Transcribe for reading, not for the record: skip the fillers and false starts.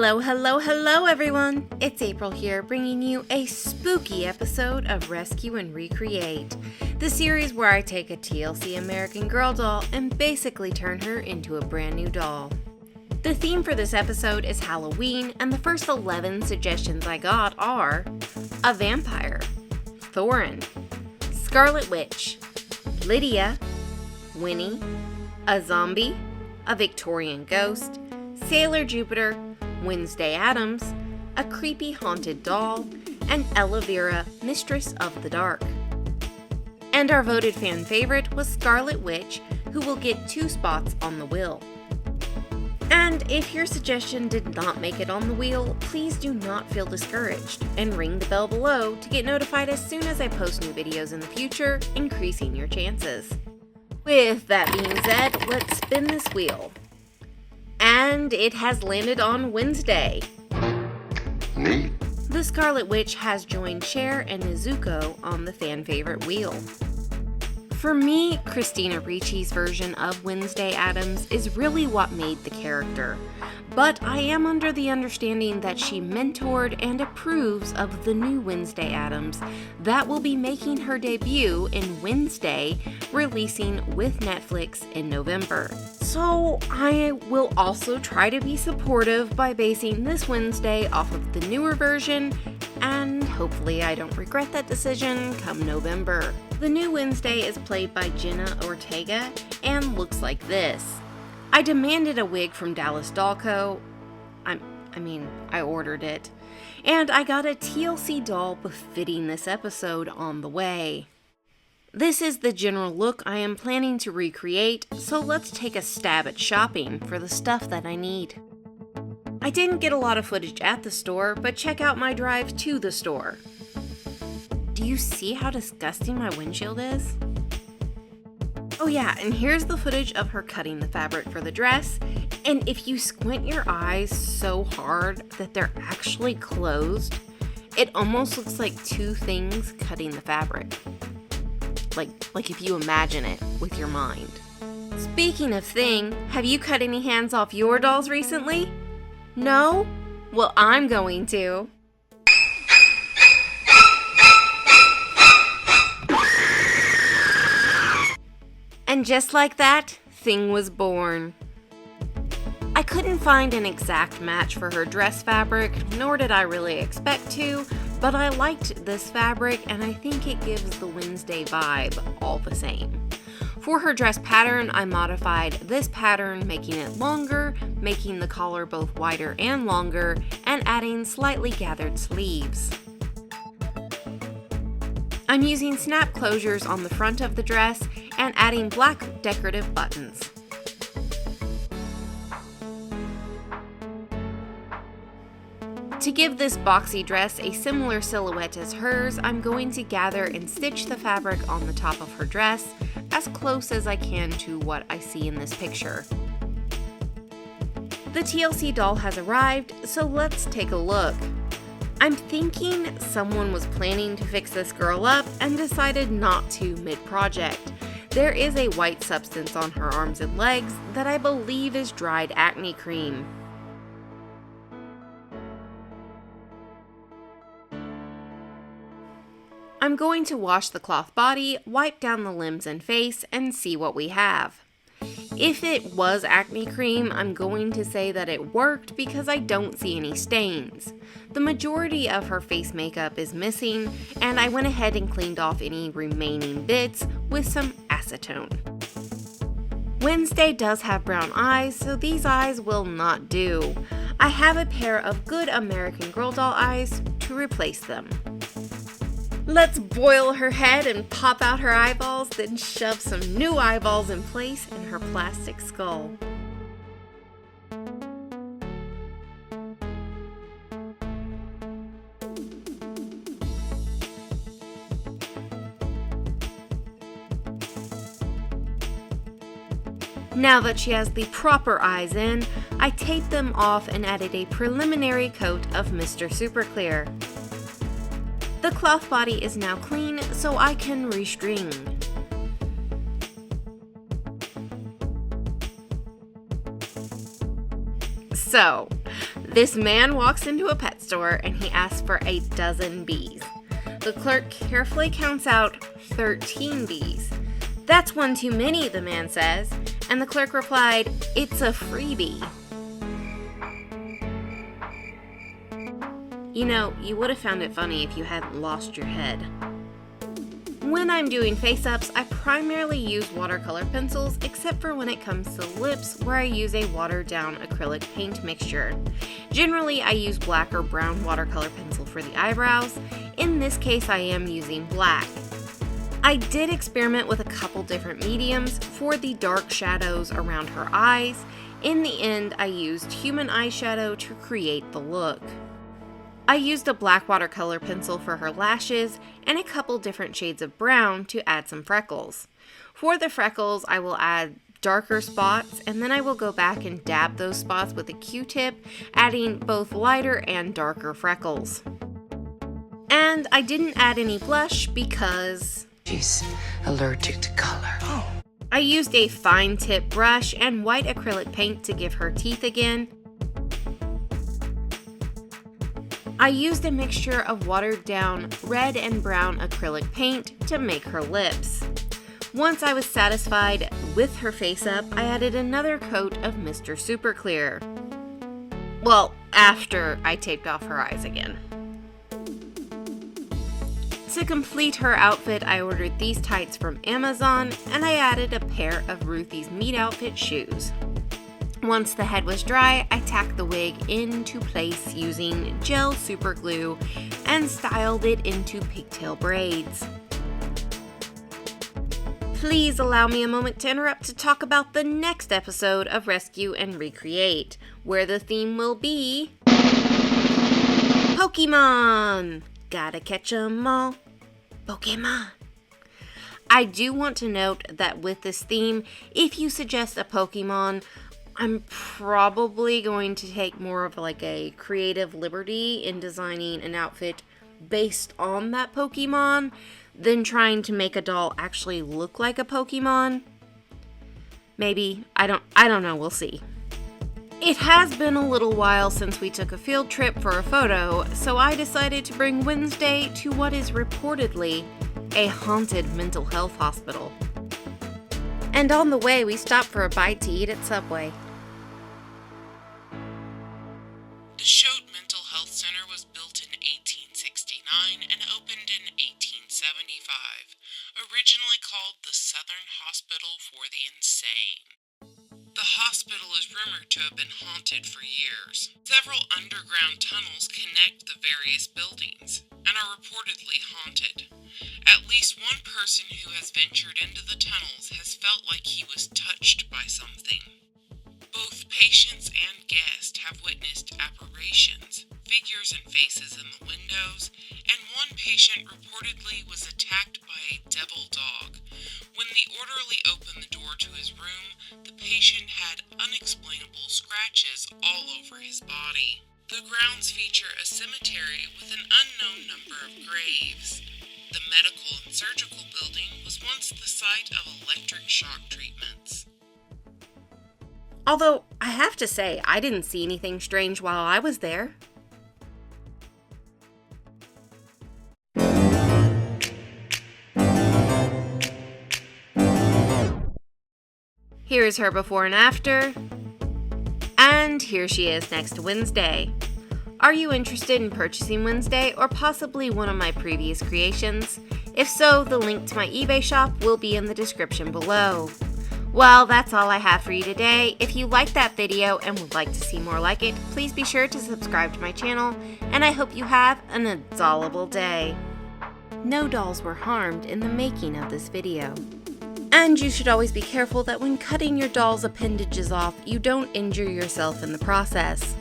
Hello, hello, hello everyone! It's April here, bringing you a spooky episode of Rescue and Recreate, the series where I take a TLC American Girl doll and basically turn her into a brand new doll. The theme for this episode is Halloween, and the first 11 suggestions I got are a vampire, Thorin, Scarlet Witch, Lydia, Winnie, a zombie, a Victorian ghost, Sailor Jupiter, Wednesday Addams, a creepy haunted doll, and Ella Vera, Mistress of the Dark. And our voted fan favorite was Scarlet Witch, who will get 2 spots on the wheel. And if your suggestion did not make it on the wheel, please do not feel discouraged, and ring the bell below to get notified as soon as I post new videos in the future, increasing your chances. With that being said, let's spin this wheel. And it has landed on Wednesday. Neat. The Scarlet Witch has joined Cher and Nezuko on the fan favorite wheel. For me, Christina Ricci's version of Wednesday Addams is really what made the character, but I am under the understanding that she mentored and approves of the new Wednesday Addams that will be making her debut in Wednesday, releasing with Netflix in November. So I will also try to be supportive by basing this Wednesday off of the newer version, and hopefully I don't regret that decision come November. The new Wednesday is played by Jenna Ortega and looks like this. I demanded a wig from Dallas Doll Co. I ordered it. And I got a TLC doll befitting this episode on the way. This is the general look I am planning to recreate, so let's take a stab at shopping for the stuff that I need. I didn't get a lot of footage at the store, but check out my drive to the store. Do you see how disgusting my windshield is? Oh yeah, and here's the footage of her cutting the fabric for the dress, and if you squint your eyes so hard that they're actually closed, it almost looks like 2 things cutting the fabric. Like if you imagine it with your mind. Speaking of thing, have you cut any hands off your dolls recently? No? Well, I'm going to. And just like that, Thing was born. I couldn't find an exact match for her dress fabric, nor did I really expect to, but I liked this fabric and I think it gives the Wednesday vibe all the same. For her dress pattern, I modified this pattern, making it longer, making the collar both wider and longer, and adding slightly gathered sleeves. I'm using snap closures on the front of the dress and adding black decorative buttons. To give this boxy dress a similar silhouette as hers, I'm going to gather and stitch the fabric on the top of her dress as close as I can to what I see in this picture. The TLC doll has arrived, so let's take a look. I'm thinking someone was planning to fix this girl up and decided not to mid-project. There is a white substance on her arms and legs that I believe is dried acne cream. I'm going to wash the cloth body, wipe down the limbs and face, and see what we have. If it was acne cream, I'm going to say that it worked because I don't see any stains. The majority of her face makeup is missing, and I went ahead and cleaned off any remaining bits with some acetone. Wednesday does have brown eyes, so these eyes will not do. I have a pair of good American Girl doll eyes to replace them. Let's boil her head and pop out her eyeballs, then shove some new eyeballs in place in her plastic skull. Now that she has the proper eyes in, I taped them off and added a preliminary coat of Mr. Super Clear. The cloth body is now clean, so I can restring. So, This man walks into a pet store and he asks for a dozen bees. The clerk carefully counts out 13 bees. "That's one too many," the man says, and the clerk replied, "It's a freebie." You know, you would have found it funny if you hadn't lost your head. When I'm doing face-ups, I primarily use watercolor pencils, except for when it comes to lips, where I use a watered-down acrylic paint mixture. Generally, I use black or brown watercolor pencil for the eyebrows. In this case, I am using black. I did experiment with a couple different mediums for the dark shadows around her eyes. In the end, I used human eyeshadow to create the look. I used a black watercolor pencil for her lashes and a couple different shades of brown to add some freckles. For the freckles, I will add darker spots, and then I will go back and dab those spots with a Q-tip, adding both lighter and darker freckles. And I didn't add any blush because she's allergic to color. Oh. I used a fine tip brush and white acrylic paint to give her teeth again. I used a mixture of watered down red and brown acrylic paint to make her lips. Once I was satisfied with her face up, I added another coat of Mr. Super Clear. Well, after I taped off her eyes again. To complete her outfit, I ordered these tights from Amazon, and I added a pair of Ruthie's Meat Outfit shoes. Once the head was dry, I tacked the wig into place using gel super glue and styled it into pigtail braids. Please allow me a moment to interrupt to talk about the next episode of Rescue and Recreate, where the theme will be Pokémon! Gotta catch 'em all. Pokémon! I do want to note that with this theme, if you suggest a Pokémon, I'm probably going to take more of like a creative liberty in designing an outfit based on that Pokemon than trying to make a doll actually look like a Pokemon. Maybe. I don't know. We'll see. It has been a little while since we took a field trip for a photo, so I decided to bring Wednesday to what is reportedly a haunted mental health hospital. And on the way, we stopped for a bite to eat at Subway. The Choate Mental Health Center was built in 1869 and opened in 1875, originally called the Southern Hospital for the Insane. The hospital is rumored to have been haunted for years. Several underground tunnels connect the various buildings and are reportedly haunted. At least one person who has ventured into the tunnels has felt like he was touched by something. Both patients and guests have witnessed apparitions, figures and faces in the windows, and one patient reportedly was attacked by a devil dog. When the orderly opened the door to his room, the patient had unexplainable scratches all over his body. The grounds feature a cemetery with an unknown number of graves. The medical and surgical building was once the site of electric shock treatments. Although, I have to say, I didn't see anything strange while I was there. Here's her before and after. And here she is next Wednesday. Are you interested in purchasing Wednesday or possibly one of my previous creations? If so, the link to my eBay shop will be in the description below. Well, that's all I have for you today. If you liked that video and would like to see more like it, please be sure to subscribe to my channel, and I hope you have an adorable day. No dolls were harmed in the making of this video. And you should always be careful that when cutting your doll's appendages off, you don't injure yourself in the process.